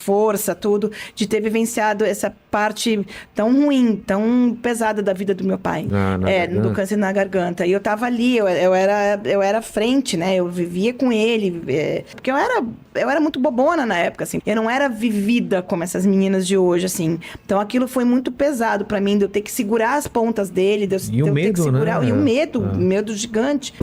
força, tudo, de ter vivenciado essa parte tão ruim, tão pesada da vida do meu pai. Do câncer na garganta. E eu tava ali, eu era frente, né? Eu vivia com ele, porque eu era muito bobona na época, assim. Eu não era vivida como essas meninas de hoje, assim. Então aquilo foi muito pesado pra mim, de eu ter que segurar as pontas dele, de eu ter que segurar, né? E o medo gigante.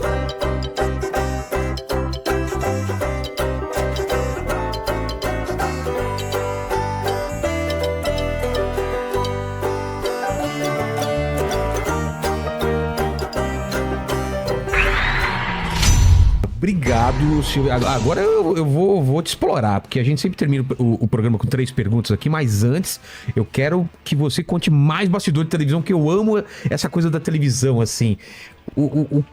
Obrigado, Silvio. Agora eu vou te explorar, porque a gente sempre termina o programa com 3 perguntas aqui, mas antes eu quero que você conte mais bastidor de televisão, que eu amo essa coisa da televisão, assim. O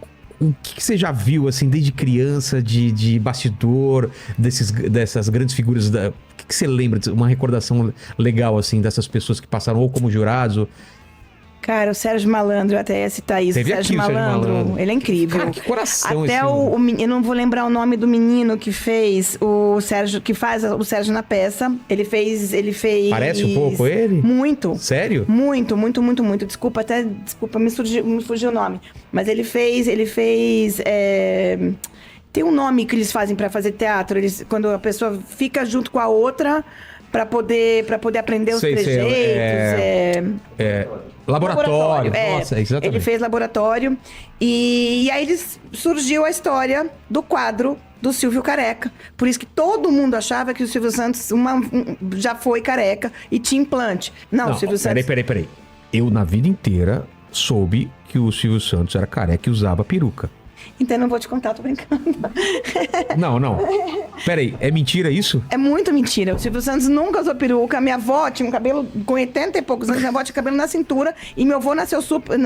que você já viu, assim, desde criança, de bastidor, dessas grandes figuras? O que você lembra? Uma recordação legal, assim, dessas pessoas que passaram ou como jurados ou... Cara, o Sérgio Malandro, eu até ia citar isso. Teve Sérgio aqui, Malandro, ele é incrível. Cara, que coração até eu não vou lembrar o nome do menino que fez o Sérgio, que faz o Sérgio na peça. Ele fez... Parece um pouco ele? Muito. Sério? Muito. Desculpa, me fugiu o nome. Mas ele fez... Tem um nome que eles fazem pra fazer teatro. Quando a pessoa fica junto com a outra pra poder aprender os trejeitos. Laboratório. Nossa, exatamente. Ele fez laboratório. E aí surgiu a história do quadro do Silvio Careca. Por isso que todo mundo achava que o Silvio Santos já foi careca e tinha implante. Não, o Silvio Santos... Peraí. Eu, na vida inteira, soube que o Silvio Santos era careca e usava peruca. Então eu não vou te contar, tô brincando. Não. Peraí, é mentira isso? É muito mentira. O Silvio Santos nunca usou peruca. Minha avó tinha um cabelo com 80 e poucos anos. Minha avó tinha cabelo na cintura. E meu avô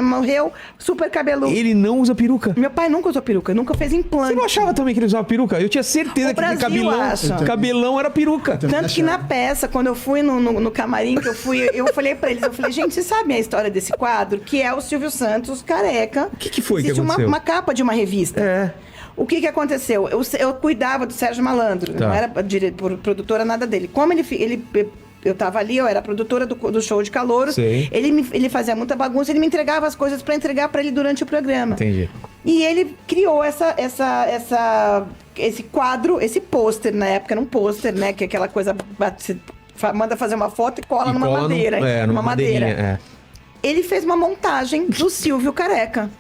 morreu super cabeludo. Ele não usa peruca? Meu pai nunca usou peruca, nunca fez implante. Você não achava também que ele usava peruca? Eu tinha certeza que cabelão era peruca. Tanto que na peça, quando eu fui no camarim, eu falei pra eles, gente, vocês sabem a história desse quadro? Que é o Silvio Santos careca. O que foi que aconteceu? Uma capa de uma revista. O que aconteceu? Eu cuidava do Sérgio Malandro, não era produtora nada dele. Como eu tava ali, eu era produtora do show de calouros. Ele fazia muita bagunça, ele me entregava as coisas pra entregar pra ele durante o programa. Entendi. E ele criou esse quadro, esse pôster, na época era um pôster, né? Que é aquela coisa, você manda fazer uma foto e cola numa madeira. Numa madeira. Ele fez uma montagem do Silvio careca.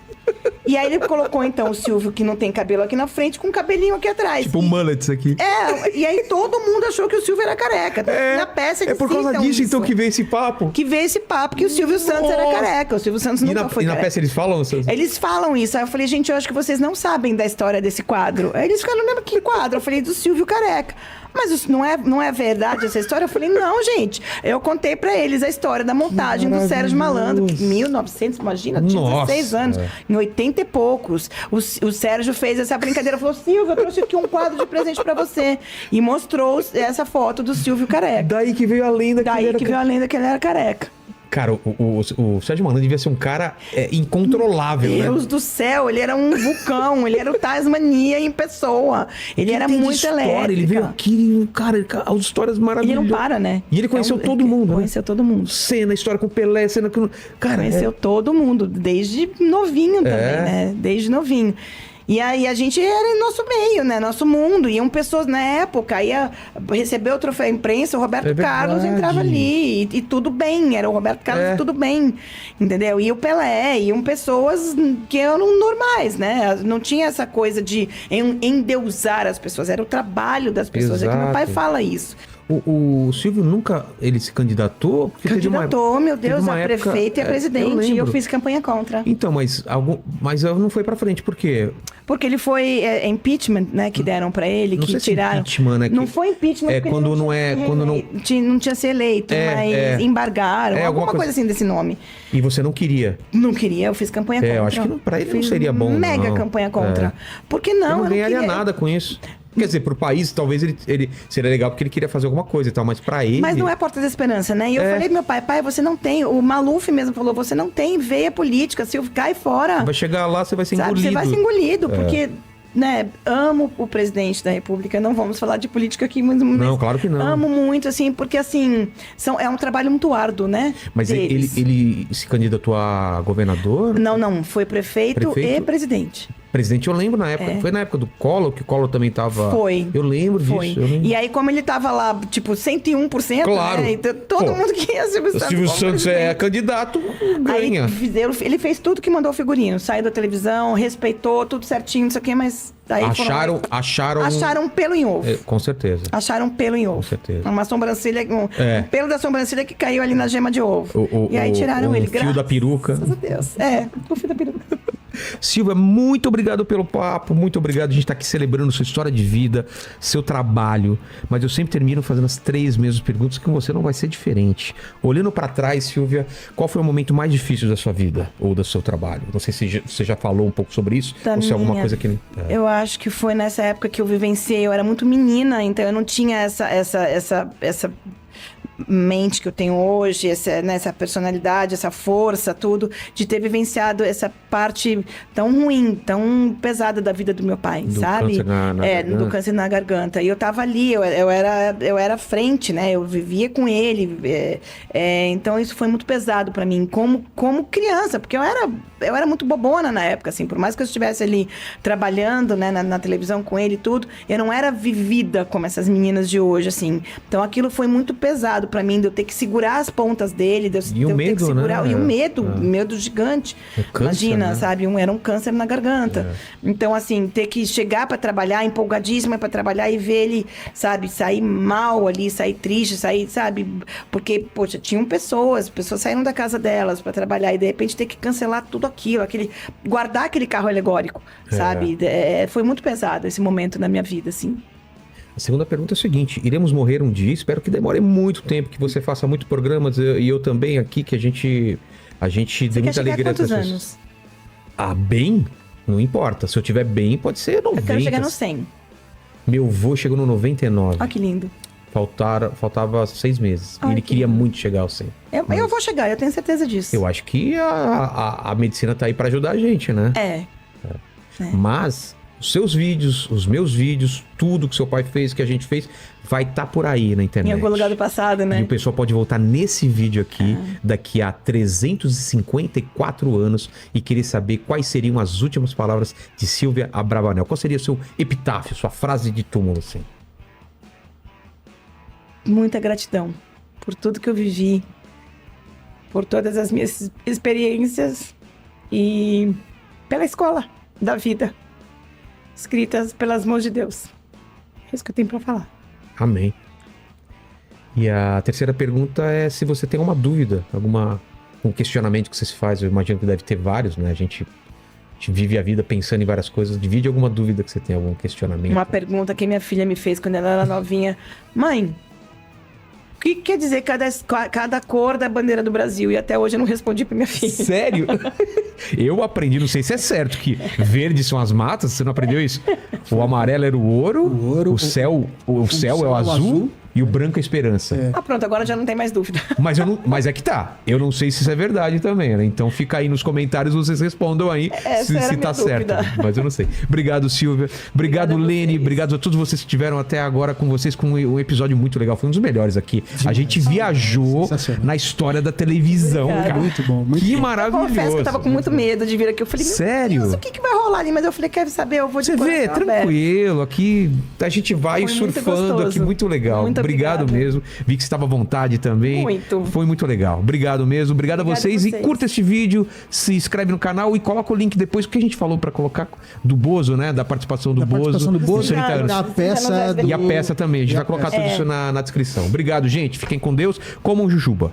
E aí ele colocou, então, o Silvio, que não tem cabelo aqui na frente, com um cabelinho aqui atrás. Tipo um mullet isso aqui. E aí todo mundo achou que o Silvio era careca. Na peça eles por causa disso, então, que veio esse papo? Que o Silvio Santos era careca. O Silvio Santos nunca foi careca. E na peça eles falam? Eles falam isso. Aí eu falei, gente, eu acho que vocês não sabem da história desse quadro. Aí eles ficaram, lembra que quadro? Eu falei, do Silvio careca. Mas isso não é verdade essa história? Eu falei, não, gente. Eu contei pra eles a história da montagem do Sérgio Malandro. 1900, imagina, tinha 16 anos. Em 80 e poucos. O Sérgio fez essa brincadeira. Falou, Silvio, eu trouxe aqui um quadro de presente pra você. E mostrou essa foto do Silvio careca. Daí que veio a lenda que ele era careca. Cara, o Sérgio Malandro devia ser um cara incontrolável, né? Deus do céu, ele era um vulcão, ele era o Tasmania em pessoa. Ele era muito elétrico. Ele veio aqui, cara, as histórias maravilhosas. Ele não para, né? E ele conheceu todo mundo, né? Conheceu todo mundo. Cena, história com Pelé, cena com... Cara, conheceu todo mundo, desde novinho também, né? Desde novinho. E aí a gente era em nosso meio, né? Nosso mundo. Iam pessoas na época, ia receber o troféu imprensa, o Roberto Carlos entrava ali. E tudo bem, era o Roberto Carlos, tudo bem. Entendeu? E o Pelé, iam pessoas que eram normais, né? Não tinha essa coisa de endeusar as pessoas, era o trabalho das pessoas. Exato. É que meu pai fala isso. O Silvio nunca se candidatou? Meu Deus, a prefeita e a presidente. E eu fiz campanha contra. Então, mas não foi pra frente, por quê? Porque ele foi impeachment, né, que deram pra ele, não que sei tiraram. Se impeachment, né? Não foi impeachment porque quando não não tinha se eleito, mas embargaram, alguma coisa assim desse nome. E você não queria? Não queria, eu fiz campanha contra. Eu acho que pra ele não seria bom, mega campanha contra. Por que não? Eu não ganharia nada com isso. Quer dizer, pro país, talvez ele seria legal porque ele queria fazer alguma coisa e tal, mas pra ele... Mas não é Porta da Esperança, né? E eu falei pro meu pai, você não tem... O Maluf mesmo falou, você não tem veia política, Silvio, cai fora. Vai chegar lá, você vai ser engolido. Você vai ser engolido, porque né, amo o presidente da República, não vamos falar de política aqui, mas não, claro que não. Amo muito, assim, porque, assim, é um trabalho muito árduo, né? Mas ele se candidatou a governador? Não, foi prefeito e presidente. Presidente, eu lembro na época, foi na época do Collor, que o Collor também tava... Foi. Eu lembro disso. E aí, como ele tava lá, tipo, 101%, claro. Né? Então, todo mundo que ia Silvio Santos. O Silvio Santos é candidato, ganha. Aí, ele fez tudo que mandou o figurino. Saiu da televisão, respeitou, tudo certinho, não sei o quê, mas... Daí acharam pelo em ovo. Com certeza. Acharam pelo em ovo. Com certeza. Uma sobrancelha, um pelo da sobrancelha que caiu ali na gema de ovo. E aí tiraram ele. O fio da peruca. Graças a Deus. O fio da peruca. Silvia, muito obrigado pelo papo, muito obrigado. A gente tá aqui celebrando sua história de vida, seu trabalho, mas eu sempre termino fazendo as 3 mesmas perguntas, que com você não vai ser diferente. Olhando pra trás, Silvia, qual foi o momento mais difícil da sua vida ou do seu trabalho? Não sei se você já falou um pouco sobre isso, ou se é alguma coisa que... Eu acho que foi nessa época que eu vivenciei, eu era muito menina, então eu não tinha essa mente que eu tenho hoje, essa personalidade, essa força, tudo, de ter vivenciado essa parte tão ruim, tão pesada da vida do meu pai, sabe? Do câncer na garganta. E eu tava ali, eu era frente, né? Eu vivia com ele. Então isso foi muito pesado pra mim, como criança, porque eu era muito bobona na época, assim, por mais que eu estivesse ali trabalhando, né, na televisão com ele e tudo, eu não era vivida como essas meninas de hoje, assim. Então aquilo foi muito pesado pra mim, de eu ter que segurar as pontas dele, e o medo, ter que segurar, né? E o medo gigante. Câncer, imagina, né? sabe? Era um câncer na garganta. Então, assim, ter que chegar pra trabalhar, empolgadíssima pra trabalhar e ver ele, sabe, sair mal ali, sair triste, sabe? Porque, poxa, tinham pessoas saíram da casa delas pra trabalhar e de repente ter que cancelar tudo aquilo, guardar aquele carro alegórico, sabe? Foi muito pesado esse momento na minha vida, assim. A segunda pergunta é a seguinte: iremos morrer um dia? Espero que demore muito tempo, que você faça muitos programas e eu também aqui, que a gente dê muita alegria. Quantos anos? Bem? Não importa. Se eu tiver bem, pode ser 90. Eu quero chegar no 100. Meu avô chegou no 99. Olha que lindo. Faltava 6 meses. E ele queria muito chegar ao 100. Eu vou chegar, eu tenho certeza disso. Eu acho que a medicina tá aí para ajudar a gente, né? Mas os seus vídeos, os meus vídeos, tudo que seu pai fez, que a gente fez, vai estar por aí na internet. Em algum lugar do passado, né? E o pessoal pode voltar nesse vídeo aqui, daqui a 354 anos, e querer saber quais seriam as últimas palavras de Silvia Abravanel. Qual seria o seu epitáfio, sua frase de túmulo, assim? Muita gratidão por tudo que eu vivi, por todas as minhas experiências e pela escola da vida, escritas pelas mãos de Deus. É isso que eu tenho para falar. Amém. E a terceira pergunta é se você tem alguma dúvida, um questionamento que você se faz. Eu imagino que deve ter vários, né? A gente vive a vida pensando em várias coisas. Divide alguma dúvida que você tem, algum questionamento. Uma pergunta que minha filha me fez quando ela era novinha. Mãe, o que quer dizer cada cor da bandeira do Brasil? E até hoje eu não respondi pra minha filha. Sério? Eu aprendi, não sei se é certo, que verde são as matas. Você não aprendeu isso? O amarelo era o ouro, o céu é o azul e o branco é a esperança. Pronto, agora já não tem mais dúvida. Mas é que tá. Eu não sei se isso é verdade também, né? Então fica aí nos comentários, vocês respondam aí se tá certo. Mas eu não sei. Obrigado, Silvia. Obrigado, Lene. Obrigado a todos vocês que estiveram até agora com vocês, com um episódio muito legal. Foi um dos melhores aqui. A gente viajou na história da televisão, cara. Muito bom. Que maravilhoso. Eu confesso que eu tava com muito medo de vir aqui. Eu falei, sério? Deus, o que vai rolar ali? Mas eu falei, quer saber? Eu vou de Você vê, tranquilo. Aqui a gente vai surfando aqui, muito legal. Muito obrigado mesmo. Vi que você estava à vontade também. Muito. Foi muito legal. Obrigado mesmo. Obrigado a vocês. E curta este vídeo, se inscreve no canal e coloca o link depois, porque a gente falou para colocar do Bozo, né? Da participação do Bozo. Da peça e a peça também. A gente vai colocar tudo isso na descrição. Obrigado, gente. Fiquem com Deus. Comam jujuba.